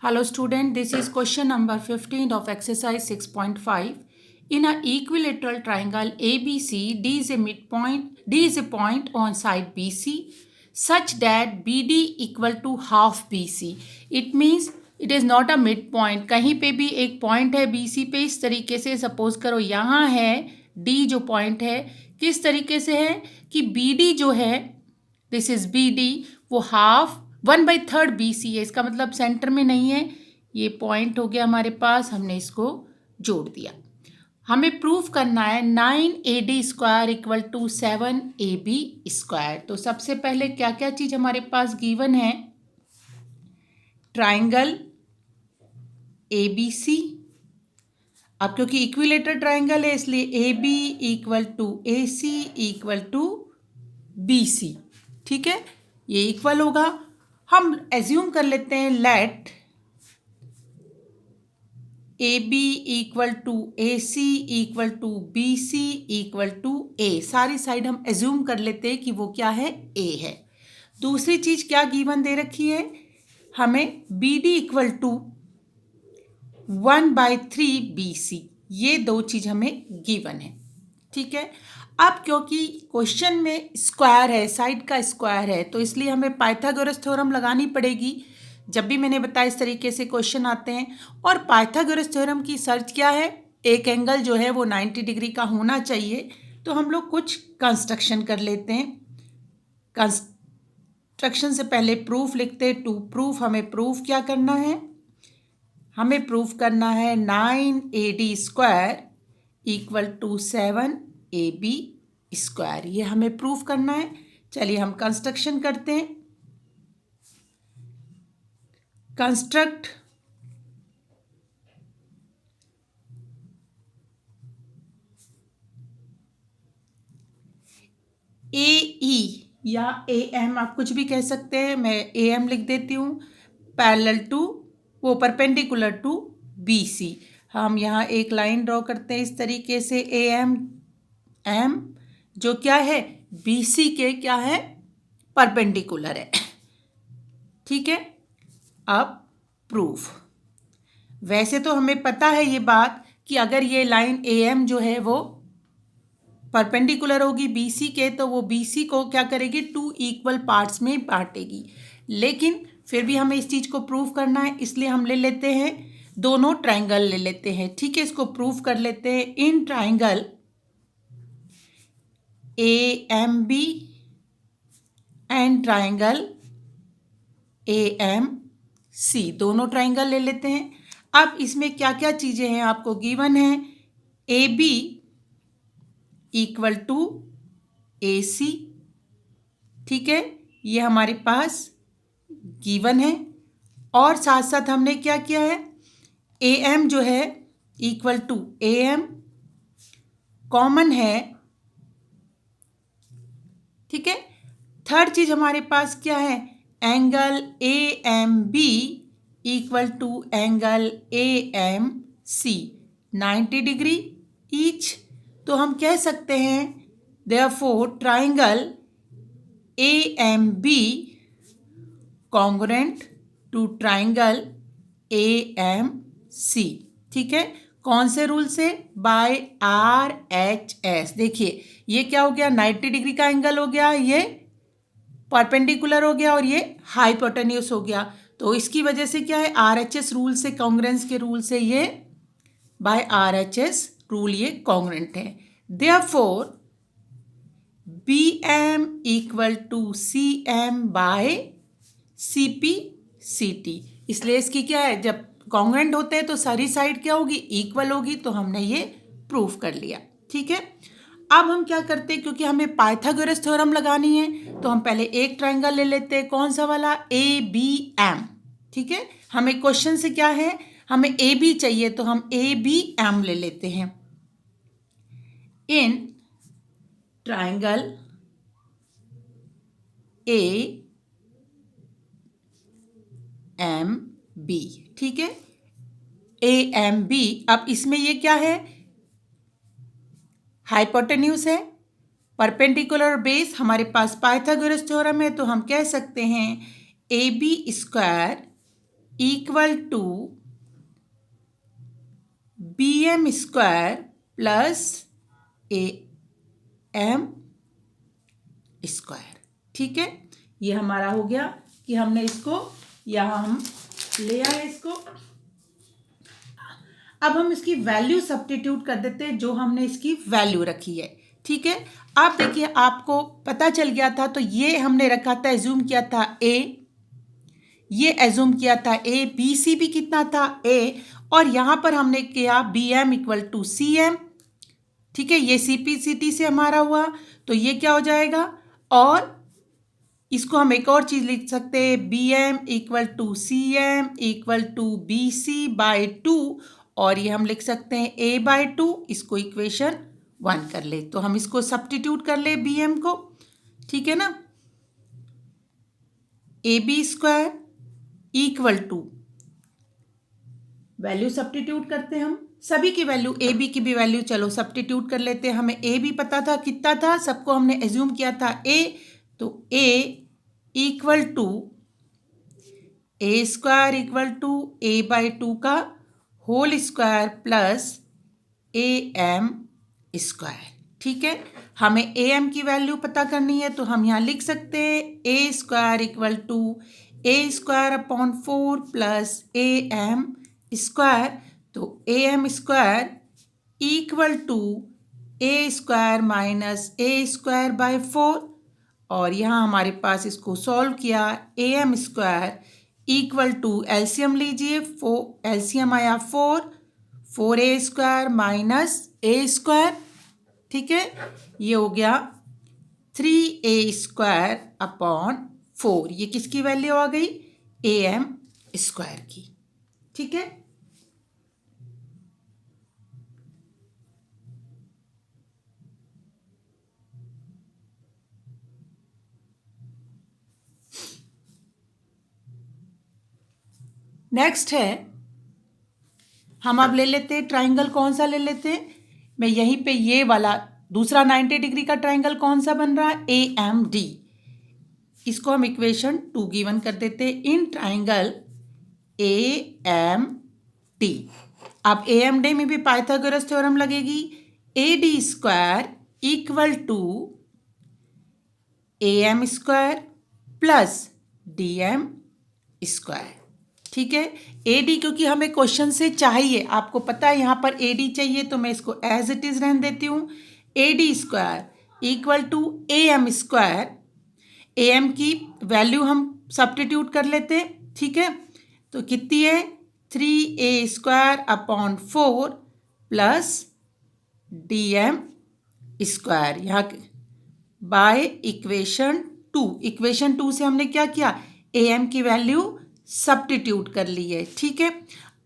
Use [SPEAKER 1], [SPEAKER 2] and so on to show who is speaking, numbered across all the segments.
[SPEAKER 1] Hello student, this is question number 15 of exercise 6.5. In a equilateral triangle ABC, D is a midpoint, D is a point on side BC such that BD equal to half BC. It means it is not a midpoint. कहीं पे भी एक point है BC पे, इस तरीके से suppose करो यहाँ है D जो पॉइंट है, किस तरीके से है कि BD जो है, दिस इज BD, वो हाफ 1/3 BC है। इसका मतलब सेंटर में नहीं है, ये पॉइंट हो गया हमारे पास, हमने इसको जोड़ दिया। हमें प्रूफ करना है 9AD² इक्वल टू 7AB²। तो सबसे पहले क्या क्या चीज़ हमारे पास गिवन है? Triangle ABC। अब क्योंकि इक्विलेटरल ट्राइंगल है इसलिए AB equal to AC equal to BC। ठीक है, ये इक्वल होगा। हम एज्यूम कर लेते हैं let AB equal to AC equal to BC equal to A। सारी साइड हम एज्यूम कर लेते हैं कि वो क्या है, A है। दूसरी चीज क्या गिवन दे रखी है हमें? BD equal to 1/3 BC। ये दो चीज हमें गिवन है। ठीक है, अब क्योंकि क्वेश्चन में स्क्वायर है, साइड का स्क्वायर है, तो इसलिए हमें पाइथागोरस थ्योरम लगानी पड़ेगी। जब भी मैंने बताया इस तरीके से क्वेश्चन आते हैं। और पाइथागोरस थ्योरम की सर्च क्या है? एक एंगल जो है वो 90 डिग्री का होना चाहिए। तो हम लोग कुछ कंस्ट्रक्शन कर लेते हैं। कंस्ट्रक्शन से पहले प्रूफ लिखते हैं। टू प्रूफ, हमें प्रूफ क्या करना है? हमें प्रूफ करना है 9AD² इक्वल टू 7AB²। ये हमें प्रूफ करना है। चलिए हम कंस्ट्रक्शन करते हैं। कंस्ट्रक्ट AE या AM, आप कुछ भी कह सकते हैं, मैं AM लिख देती हूँ। पैरेलल टू, वो परपेंडिकुलर टू BC। हम यहाँ एक लाइन ड्रॉ करते हैं इस तरीके से, AM जो क्या है, BC के क्या है, परपेंडिकुलर है। ठीक है, अब प्रूफ। वैसे तो हमें पता है ये बात कि अगर ये लाइन AM जो है वो परपेंडिकुलर होगी BC के, तो वो BC को क्या करेगी, 2 इक्वल पार्ट्स में बांटेगी। लेकिन फिर भी हमें इस चीज़ को प्रूफ करना है, इसलिए हम ले लेते हैं दोनों ट्राइंगल ले लेते हैं। ठीक है, इसको प्रूफ कर लेते हैं। In triangle AMB and triangle AMC, दोनों ट्राइंगल ले लेते हैं। अब इसमें क्या क्या चीज़ें हैं आपको गिवन है? AB equal to AC। ठीक है, ये हमारे पास गिवन है। और साथ साथ हमने क्या किया है? AM जो है इक्वल टू AM कॉमन है। ठीक है, थर्ड चीज हमारे पास क्या है? Angle AMB equal to angle AMC 90 degree each. तो हम कह सकते हैं therefore triangle AMB congruent to triangle AMC। ठीक है, कौन से रूल से? By RHS। देखिए ये क्या हो गया, 90 डिग्री का एंगल हो गया, ये परपेंडिकुलर हो गया और ये हाइपोटेन्यूस हो गया। तो इसकी वजह से क्या है, RHS रूल से, कॉन्ग्रुएंस के रूल से ये बाय RHS रूल ये कॉन्ग्रुएंट है। Therefore BM equal to CM by CP/CT। इसलिए इसकी क्या है, जब कॉन्ग्रुएंट होते हैं तो सारी साइड क्या होगी, इक्वल होगी। तो हमने ये प्रूफ कर लिया। ठीक है, अब हम क्या करते हैं, क्योंकि हमें पाइथागोरस थ्योरम लगानी है, तो हम पहले एक ट्राइंगल ले लेते हैं। कौन सा वाला? ABM। ठीक है, हमें क्वेश्चन से क्या है, हमें AB चाहिए, तो हम ABM ले लेते हैं। In triangle AMB। ठीक है, AMB। अब इसमें ये क्या है, हाइपोटेन्यूस है, परपेंडिकुलर बेस। हमारे पास पाइथागोरस थ्योरम है, तो हम कह सकते हैं AB² equal to BM square plus AM square. ठीक है, ये हमारा हो गया कि हमने इसको यहाँ हम ले आए इसको। अब हम इसकी वैल्यू सब्स्टिट्यूट कर देते हैं जो हमने इसकी वैल्यू रखी है। ठीक है, आप देखिए आपको पता चल गया था, तो ये हमने रखा था, एज्यूम किया था A, ये एज्यूम किया था A, BC भी कितना था A, और यहाँ पर हमने किया BM इक्वल टू CM। ठीक है, ये CP/CT से हमारा हुआ, तो ये क्या हो जाएगा, और इसको हम एक और चीज़ लिख सकते हैं, BM equal to CM equal to BC/2, और ये हम लिख सकते हैं A/2। इसको इक्वेशन 1 कर ले, तो हम इसको सब्स्टिट्यूट कर ले BM को। ठीक है ना, AB square equal to, value substitute करते हैं हम, सभी की वैल्यू, AB की भी वैल्यू चलो सब्स्टिट्यूट कर लेते हैं। हमें A भी पता था कितना था, सबको हमने एज्यूम किया था A, तो A equal to A square equal to A/2 का whole square plus AM square. ठीक है, हमें AM की वैल्यू पता करनी है, तो हम यहाँ लिख सकते हैं A square equal to A square upon 4 plus AM square. तो AM square equal to A square minus A square by 4, और यहाँ हमारे पास इसको सॉल्व किया, AM square equal to, LCM लीजिए, एलसीएम आया 4A square minus A square. ठीक है, ये हो गया 3A स्क्वायर अपॉन 4, ये किसकी वैल्यू आ गई, AM स्क्वायर की। ठीक है, नेक्स्ट है, हम अब ले लेते हैं ट्राइंगल, कौन सा ले लेते हैं, मैं यहीं पे ये वाला दूसरा 90 डिग्री का ट्राइंगल कौन सा बन रहा है, AMD। इसको हम इक्वेशन 2 गिवन कर देते हैं, इन ट्राइंगल AMD। अब AMD में भी पाइथागोरस थ्योरम लगेगी, AD square equal to AM square plus DM square. ठीक है, AD क्योंकि हमें क्वेश्चन से चाहिए, आपको पता है यहाँ पर AD चाहिए, तो मैं इसको एज इट इज रहने देती हूँ। AD square equal to AM square, AM की वैल्यू हम सब्स्टिट्यूट कर लेते हैं। ठीक है, तो कितनी है, 3A square upon 4 plus DM square, यहाँ बाय इक्वेशन 2। इक्वेशन 2 से हमने क्या किया, AM की वैल्यू सब्स्टिट्यूट कर ली है। ठीक है,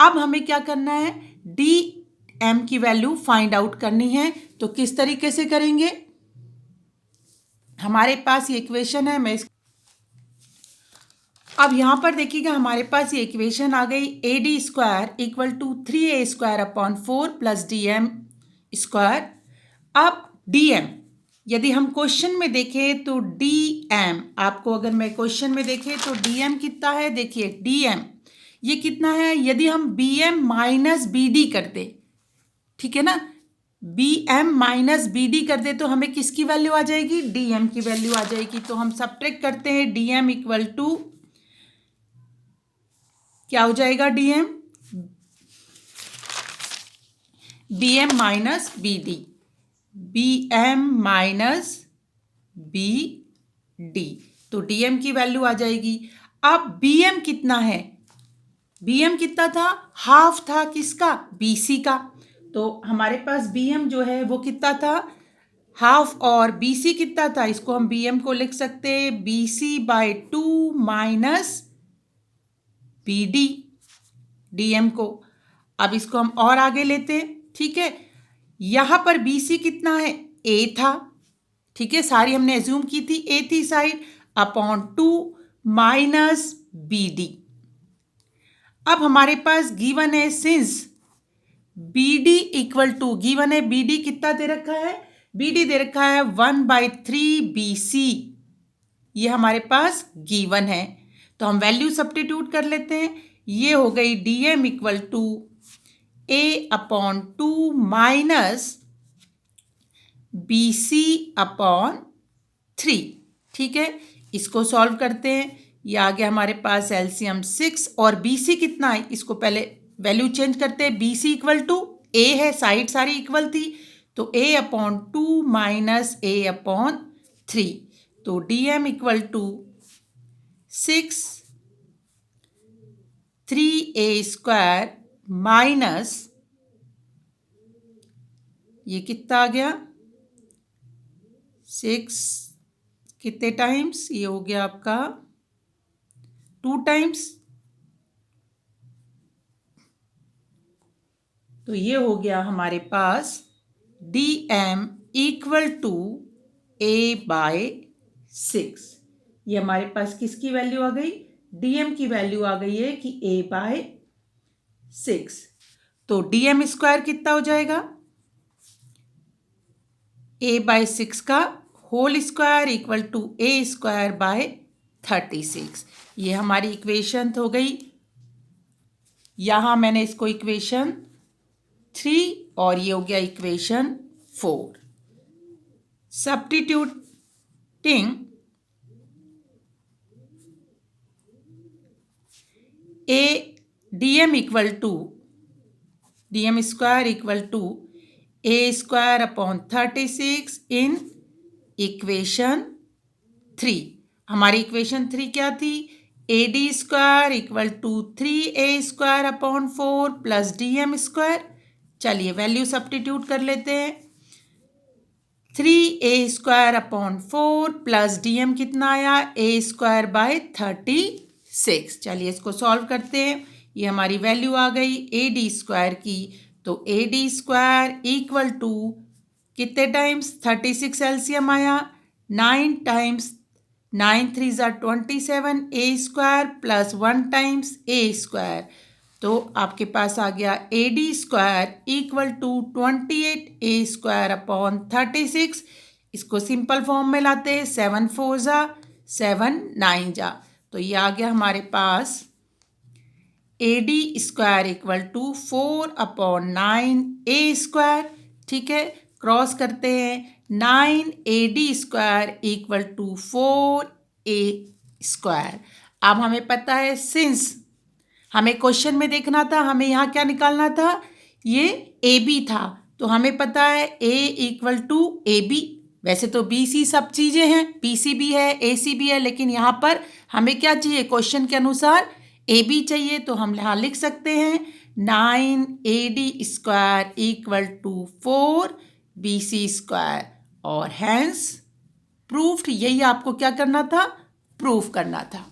[SPEAKER 1] अब हमें क्या करना है, DM की वैल्यू फाइंड आउट करनी है, तो किस तरीके से करेंगे, हमारे पास ये इक्वेशन है, मैं अब यहाँ पर देखिएगा हमारे पास ये इक्वेशन आ गई, AD square equal to 3A square upon 4 plus DM square. अब DM यदि हम क्वेश्चन में देखें तो DM, आपको अगर मैं क्वेश्चन में देखें तो DM कितना है, देखिए DM ये कितना है, यदि हम BM माइनस BD कर दे, ठीक है ना, BM माइनस BD कर दे तो हमें किसकी वैल्यू आ जाएगी, DM की वैल्यू आ जाएगी। तो हम सब्ट्रैक्ट करते हैं, DM इक्वल टू क्या हो जाएगा, DM minus BD, BM minus BD, तो DM की वैल्यू आ जाएगी। अब BM कितना है, BM कितना था, हाफ था किसका, BC का, तो हमारे पास BM जो है वो कितना था, हाफ, और BC कितना था, इसको हम BM को लिख सकते हैं BC/2 माइनस BD, DM को। अब इसको हम और आगे लेते हैं। ठीक है, यहाँ पर BC कितना है, A था, ठीक है, सारी हमने एज्यूम की थी A थी साइड, अपॉन 2 माइनस BD। अब हमारे पास गिवन है, since BD equal to, given है BD कितना दे रखा है, BD दे रखा है 1/3 BC, ये हमारे पास गिवन है, तो हम वैल्यू सब्स्टिट्यूट कर लेते हैं। ये हो गई DM equal to A/2 minus BC upon 3। ठीक है, इसको सॉल्व करते हैं। ये आ गया हमारे पास एलसीएम 6 और BC कितना है, इसको पहले वैल्यू चेंज करते हैं। BC इक्वल टू A है, साइड सारी इक्वल थी, तो A/2 माइनस A/3। तो DM equal to 6 3A² minus ये कितना आ गया 6 कितने टाइम्स, ये हो गया आपका 2 टाइम्स, तो ये हो गया हमारे पास DM इक्वल टू A/6। ये हमारे पास किसकी वैल्यू आ गई, DM की वैल्यू आ गई है कि A/6। तो DM स्क्वायर कितना हो जाएगा, A/6 का whole square equal to A²/36। ये हमारी इक्वेशन हो गई। यहाँ मैंने इसको इक्वेशन 3 और ये हो गया equation 4। Substituting DM square equal to A²/36 in equation 3। हमारी इक्वेशन 3 क्या थी, AD² equal to 3A² plus DM square. चलिए वैल्यू सब्स्टिट्यूट कर लेते हैं। 3A² प्लस DM कितना आया, A²/36। चलिए इसको सॉल्व करते हैं। ये हमारी वैल्यू आ गई AD² की, तो AD² इक्वल टू कितने टाइम्स 36 एलसीएम आया 9 times, 9 3 27 A² plus 1 times A², तो आपके पास आ गया AD² इक्वल टू 28A²/36। इसको सिंपल फॉर्म में लाते हैं, 7 4 जा 7 9 जा, तो ये आ गया हमारे पास AD² इक्वल टू 4/9A²। ठीक है, क्रॉस करते हैं, 9AD² इक्वल टू 4A²। अब हमें पता है, सिंस हमें क्वेश्चन में देखना था, हमें यहाँ क्या निकालना था, ये AB था, तो हमें पता है A इक्वल टू AB। वैसे तो BC सब चीज़ें हैं, BC भी है, AC भी है, लेकिन यहाँ पर हमें क्या चाहिए, क्वेश्चन के अनुसार AB चाहिए, तो हम यहाँ लिख सकते हैं 9AD² इक्वल टू 4BC², और हैंस प्रूफ्ड। यही आपको क्या करना था, प्रूफ करना था।